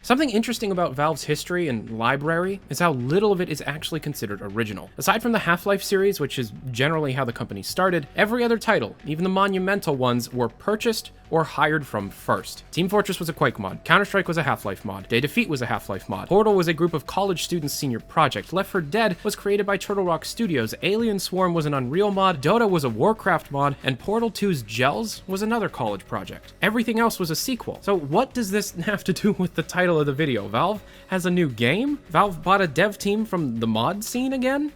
Something interesting about Valve's history and library is how little of it is actually considered original. Aside from the Half-Life series, which is generally how the company started, every other title, even the monumental ones, were purchased or hired from first. Team Fortress was a Quake mod, Counter-Strike was a Half-Life mod, Day Defeat was a Half-Life mod, Portal was a group of college students' senior project, Left 4 Dead was created by Turtle Rock Studios, Alien Swarm was an Unreal mod, Dota was a Warcraft mod, and Portal 2's Gels was another college project. Everything else was a sequel. So what does this have to do with the title of the video? Valve has a new game? Valve bought a dev team from the mod scene again?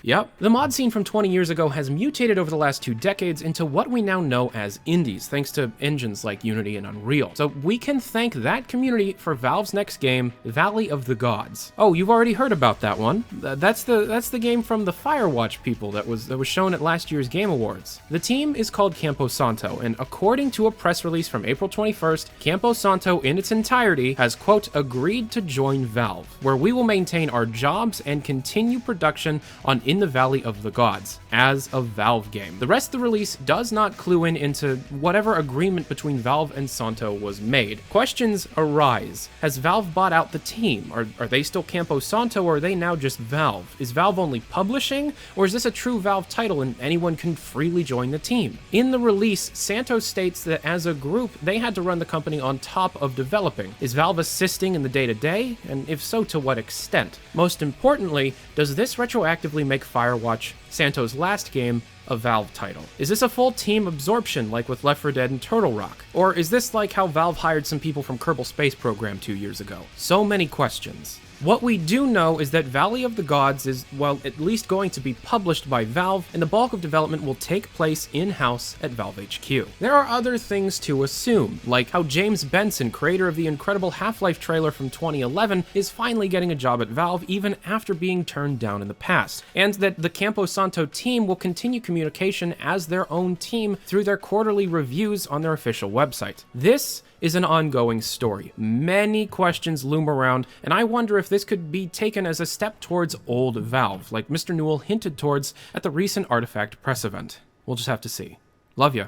Yep. The mod scene from 20 years ago has mutated over the last 2 decades into what we now know as indies, thanks to engines like Unity and Unreal. So we can thank that community for Valve's next game, Valley of the Gods. Oh, you've already heard about that one. That's the game from the Firewatch people that was shown at last year's Game Awards. The team is called Campo Santo, and according to a press release from April 21st, Campo Santo in its entirety has, quote, agreed to join Valve, where we will maintain our jobs and continue production on In the Valley of the Gods as a Valve game. The rest of the release does not clue into whatever agreement between Valve and Santo was made. Questions arise. Has Valve bought out the team? Are they still Campo Santo, or are they now just Valve? Is Valve only publishing, or is this a true Valve title and anyone can freely join the team? In the release, Santo states that as a group, they had to run the company on top of developing. Is Valve assisting in the day-to-day? And if so, to what extent? Most importantly, does this retroactively make Firewatch, Santo's last game, a Valve title? Is this a full team absorption like with Left 4 Dead and Turtle Rock? Or is this like how Valve hired some people from Kerbal Space Program 2 years ago? So many questions. What we do know is that Valley of the Gods is, well, at least going to be published by Valve, and the bulk of development will take place in-house at Valve HQ. There are other things to assume, like how James Benson, creator of the incredible Half-Life trailer from 2011, is finally getting a job at Valve even after being turned down in the past, and that the Campo Santo team will continue communication as their own team through their quarterly reviews on their official website. This is an ongoing story. Many questions loom around, and I wonder if this could be taken as a step towards old Valve, like Mr. Newell hinted towards at the recent Artifact press event. We'll just have to see. Love ya.